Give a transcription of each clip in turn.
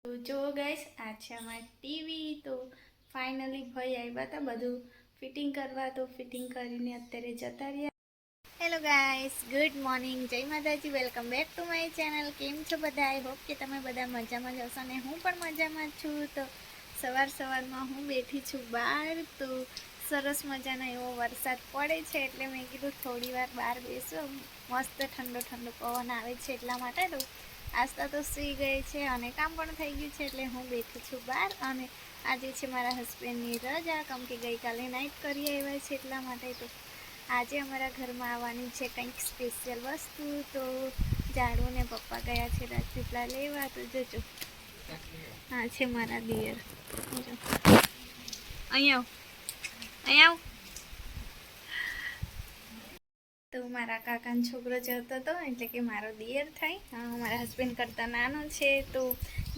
તો જો ગાઈસ આ છે અમારી ટીવી. તો ફાઇનલી ભાઈ આવ્યા હતા બધું ફિટિંગ કરવા, તો ફિટિંગ કરીને અત્યારે જતા રહ્યા. હેલો ગાઈસ, ગુડ મોર્નિંગ, જય માતાજી, welcome back to my channel. કેમ છો બધા? આઈ હોપ કે તમે બધા મજામાં જ હશો ને હું પણ મજામાં છું. તો સવારમાં હું બેઠી છું બહાર. તો સરસ મજાનો એવો વરસાદ પડે છે એટલે મેં કીધું થોડી વાર બહાર બેસો. મસ્ત ઠંડો ઠંડો પવન આવે છે એટલા માટે. તો આસ્તા તો સૂઈ ગઈ છે અને કામ પણ થઈ ગયું છે એટલે હું બેઠી છું બહાર. અને આજે છે મારા હસબન્ડની રજા, કેમ કે ગઈકાલે નાઇટ કરી આવ્યા છે એટલા માટે. તો આજે અમારા ઘરમાં આવવાની છે કંઈક સ્પેશિયલ વસ્તુ. તો જાડુ ને પપ્પા ગયા છે રાજપીપળા લેવા. તો જોજો હા છે મારા દિયર. અહીંયા તો મારા કાકાનો છોકરો જતો હતો, એટલે કે મારો દિયર થાય, મારા હસબન્ડ કરતાં નાનો છે. તો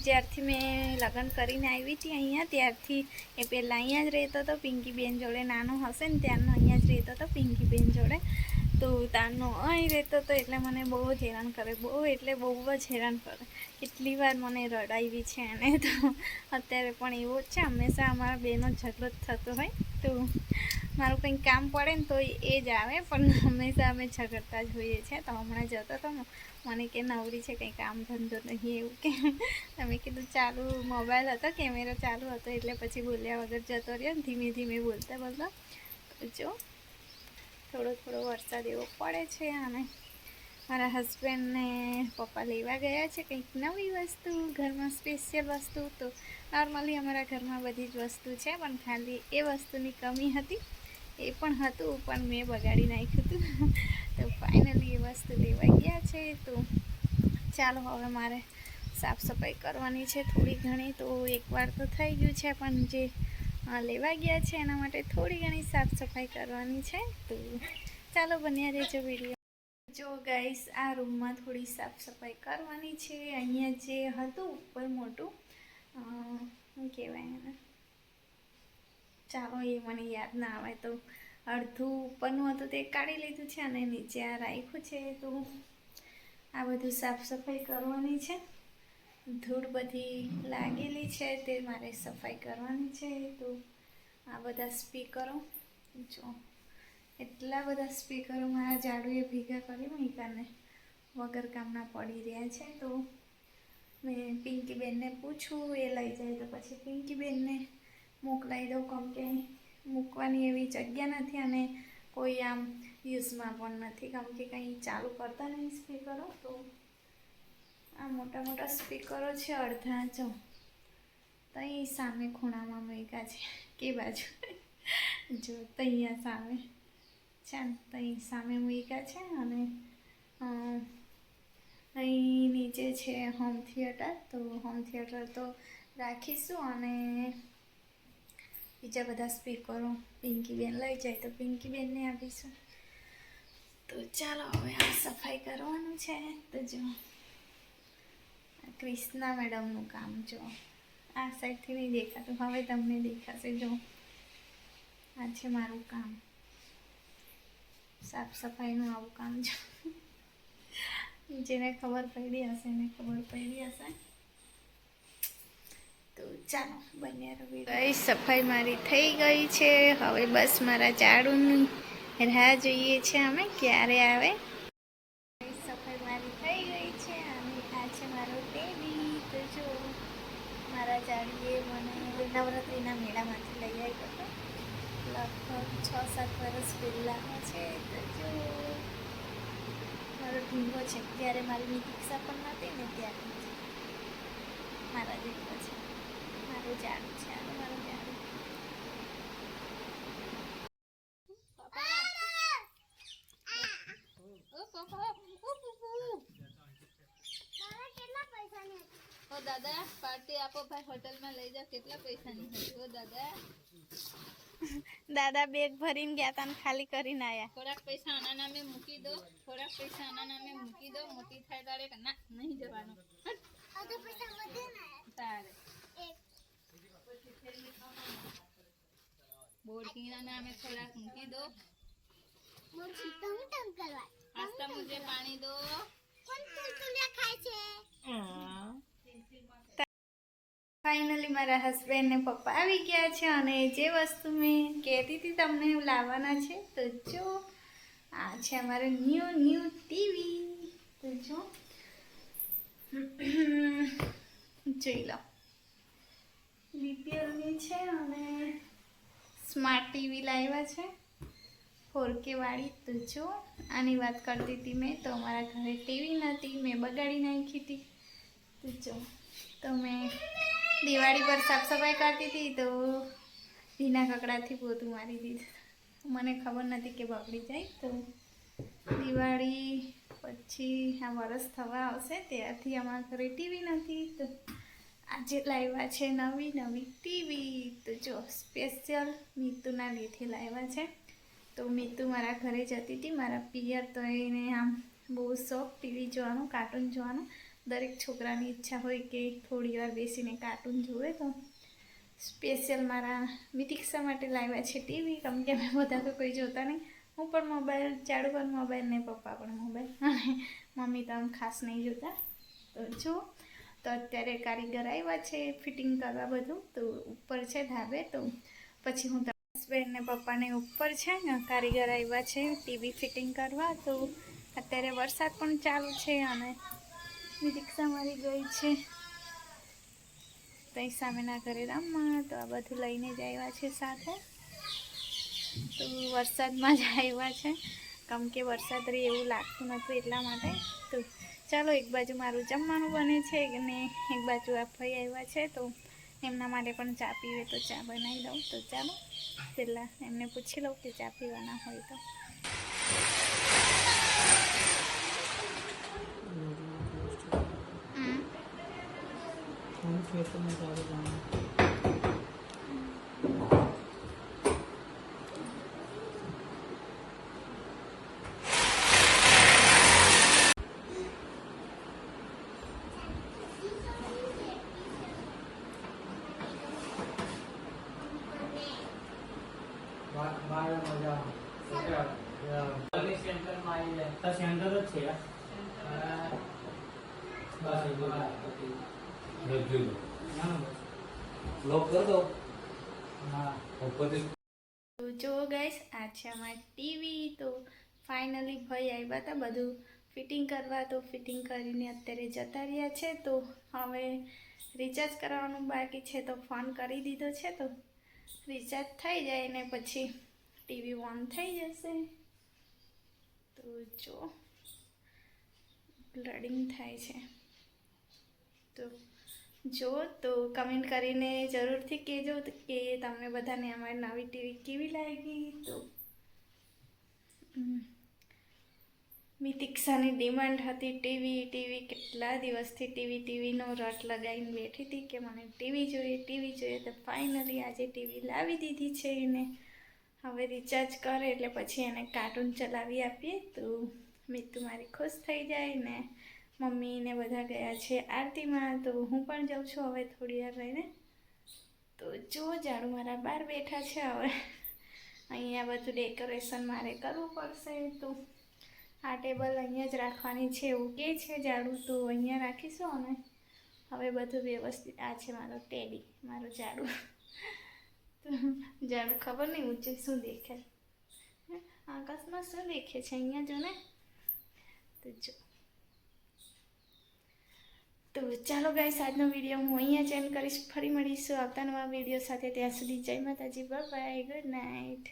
જ્યારથી મેં લગ્ન કરીને આવી હતી અહીંયા, ત્યારથી એ પહેલાં અહીંયા જ રહેતો હતો પિંકીબેન જોડે. નાનો હશે ને ત્યારનો અહીંયા જ રહેતો હતો પિંકીબેન જોડે. તો તારનો અહીં રહેતો હતો એટલે મને બહુ જ હેરાન કરે, બહુ એટલે બહુ જ હેરાન કરે. કેટલી વાર મને રડાવી છે અને તો અત્યારે પણ એવો જ છે. હંમેશા અમારા બેનો ઝઘડો જ થતો હોય. તો મારું કંઈક કામ પડે ને તો એ જ આવે, પણ હંમેશા અમે ઝઘડતા જ હોઈએ છીએ. તો હમણાં જતો હતો મને કે નવરી છે, કંઈ કામ ધંધો નહીં એવું કે. તમે કીધું ચાલુ મોબાઈલ હતો, કેમેરો ચાલુ હતો એટલે પછી બોલ્યા વગર જતો રહ્યો ને ધીમે ધીમે બોલતા. જો થોડો વરસાદ એવો પડે છે અને મારા હસબન્ડને પપ્પા લેવા ગયા છે કંઈક નવી વસ્તુ, ઘરમાં સ્પેશિયલ વસ્તુ. તો નોર્મલી અમારા ઘરમાં બધી જ વસ્તુ છે, પણ ખાલી એ વસ્તુની કમી હતી. એ પણ હતું પણ મેં બગાડી નાખ્યું હતું. તો ફાઇનલી એ વસ્તુ લેવા ગયા છે. તો ચાલો હવે મારે સાફ સફાઈ કરવાની છે થોડી ઘણી. તો એકવાર તો થઈ ગયું છે, પણ જે લેવા ગયા છે એના માટે થોડી ઘણી સાફ સફાઈ કરવાની છે. તો ચાલો બન્યા રહેજો વિડીયો. જો ગાઈસ, આ રૂમમાં થોડી સાફ સફાઈ કરવાની છે. અહીંયા જે હતું ઉપર મોટું શું કહેવાય એને, ચાલો એ મને યાદ ના આવે. તો અડધું ઉપરનું હતું તે કાઢી લીધું છે અને નીચે આ રાખ્યું છે. તો આ બધું સાફ સફાઈ કરવાની છે. ધૂળ બધી લાગેલી છે તે મારે સફાઈ કરવાની છે. તો આ બધા સ્પીકરો જો, એટલા બધા સ્પીકરો મારા જાડુએ ભેગા કરી મૂક્યાને વગર કામના પડી રહ્યા છે. તો મેં પિંકીબેનને પૂછું, એ લઈ જાય તો પછી પિંકીબેનને મોકલાવી દઉં, કેમ કે મૂકવાની એવી જગ્યા નથી અને કોઈ આમ યુઝમાં પણ નથી, કેમ કે કંઈ ચાલુ કરતા નહીં સ્પીકરો. તો આ મોટા મોટા સ્પીકરો છે અડધા, જો તઈ સામે ખૂણામાં મૂક્યા છે. કે બાજુ જો ત્યાં સામે છે ને, તઈ સામે મૂક્યા છે. અને અહીં નીચે છે હોમ થિયેટર. તો હોમ થિયેટર તો રાખીશું અને બીજા બધા સ્પીકરો પિંકીબેન લઈ જાય તો પિંકીબેનને આપીશું. તો ચાલો હવે આ સફાઈ કરવાનું છે. તો જો ક્રિષ્ના મેડમનું કામ, જો આ સાઈડથી નહીં દેખાતું, હવે તમને દેખાશે. જો આ છે મારું કામ, સાફ સફાઈનું આવું કામ. જો જેને ખબર પડી હશે એને ખબર પડી હશે. તો ચાલો બન્યા રહો. ગઈ સફાઈ મારી થઈ ગઈ છે. હવે બસ મારા ઝાડુની રાહ જોઈએ છે અમે ક્યારે આવે. સફાઈ મારી થઈ ગઈ છે અને આ છે મારો બેબી. તો જો મારા જાડીએ મને નવરાત્રિના મેળામાંથી લઈ આવ્યો હતો, લગભગ 6-7 વર્ષ પહેલાંનો છે. તો જો મારો ઢીંગો છે, જ્યારે મારી દીક્ષા પણ નથી ને ત્યારે મારા જેટલો છે. મારું જાડું છે અને મારું જાડું. ઓ દાદા પાર્ટી આપો ભાઈ, હોટલમાં લઈ જાઓ. કેટલા પૈસાની હતી? ઓ દાદા દાદા બેગ ભરીને ગયા તા ને ખાલી કરીને આયા. થોડાક પૈસા આના નામે મૂકી દો, થોડાક પૈસા આના નામે મૂકી દો. મોટી થાય તારે ના નહીં જવાનું. તારે બોરકીના નામે થોડાક મૂકી દો. આસ્તા મુझे પાણી દો. કોણ તુલતુલિયા ખાય છે? ફાઇનલી મારા હસબન્ડ ને પપ્પા આવી ગયા છે અને જે વસ્તુ મેં કહેતી હતી તમને લાવવાના છે તો જો આ છે અમારું ન્યૂ ટીવી તો જો જોઈ લો બીપીએલની છે અને સ્માર્ટ ટીવી લાવ્યા છે 4K વાળી તો જો આની વાત કરતી હતી મેં તો અમારા ઘરે ટીવી નહોતી મેં બગાડી નાખી હતી તો જો તો મેં દિવાળી પર સાફ સફાઈ કરતી હતી તો ભીના કકડાથી પોતું મારી દીધું મને ખબર નથી કે બગડી જાય તો દિવાળી પછી આ વરસ થવા આવશે ત્યારથી અમારા ઘરે ટીવી નથી તો આજે લાવ્યા છે નવી ટીવી તો જો સ્પેશિયલ મીતુના લીધે લાવ્યા છે તો મીતુ મારા ઘરે જતી હતી મારા પિયર તો એને આમ બહુ શોખ ટીવી જોવાનું કાર્ટૂન જોવાનું દરેક છોકરાની ઈચ્છા હોય કે થોડી વાર બેસીને કાર્ટૂન જુએ તો સ્પેશિયલ મારા મિતિક્ષા માટે લાવ્યા છે ટીવી કેમ કે અમે બધા તો કોઈ જોતા નહીં હું પણ મોબાઈલ ચાલુ પણ મોબાઈલ ને પપ્પા પણ મોબાઈલ અને મમ્મી તો આમ ખાસ નહીં જોતા તો જો તો અત્યારે કારીગર આવ્યા છે ફિટિંગ કરવા બધું તો ઉપર છે ધાબે તો પછી હું હસબન્ડ ને પપ્પાને ઉપર છે ને કારીગર આવ્યા છે ટીવી ફિટિંગ કરવા તો અત્યારે વરસાદ પણ ચાલુ છે અને રિક્ષા મારી ગઈ છે તઈ સામેના ઘરે રમવા તો આ બધું લઈને જ આવ્યા છે સાથે તો વરસાદમાં જ આવ્યા છે કેમ કે વરસાદ રહે એવું લાગતું નહોતું એટલા માટે તો ચાલો એક બાજુ મારું જમવાનું બને છે અને એક બાજુ આ ભાઈ આવ્યા છે તો એમના માટે પણ ચા પીવે તો ચા બનાવી દઉં તો ચાલો પહેલાં એમને પૂછી લઉં કે ચા પીવાના હોય તો તો જો ગાઈસ આ છે અમારી ટીવી તો ફાઇનલી ભાઈ આવ્યા હતા બધું ફિટિંગ કરવા તો ફિટિંગ કરીને અત્યારે જતા રહ્યા છે તો હવે રિચાર્જ કરવાનું બાકી છે તો ફોન કરી દીધો છે તો રિચાર્જ થઈ જાય ને પછી ટીવી ઓન થઈ જશે તો જો લોડિંગ થાય છે તો કમેન્ટ કરીને જરૂરથી કહેજો કે તમને બધાને અમારી નવી ટીવી કેવી લાગી તો મિતિક્ષાની ડિમાન્ડ હતી ટીવી કેટલા દિવસથી ટીવીનો રટ લગાવીને બેઠી હતી કે મને ટીવી જોઈએ તો ફાઇનલી આજે ટીવી લાવી દીધી છે એને હવે રિચાર્જ કરે એટલે પછી એને કાર્ટૂન ચલાવી આપીએ તો મિતુ મારી ખુશ થઈ જાય ને મમ્મી ને બધા ગયા છે આરતીમાં તો હું પણ જાઉં છું હવે થોડી વાર રહીને તો જો ઝાડુ મારા બહાર બેઠા છે હવે અહીંયા બધું ડેકોરેશન મારે કરવું પડશે તો આ ટેબલ અહીંયા જ રાખવાની છે એવું કહે છે ઝાડુ તો અહીંયા રાખીશું અને હવે બધું વ્યવસ્થિત આ છે મારો ટેડી મારો ઝાડુ તો ઝાડુ ખબર નહીં ઊંચે શું દેખાય આકાશમાં શું દેખે છે અહીંયા જો ને તો ચાલો ગાઈસ આજનો વિડીયો હું અહીંયા જ એન્ડ કરીશ ફરી મળીશું આવતા નવા વિડીયો સાથે ત્યાં સુધી જય માતાજી બાય બાય ગુડ નાઇટ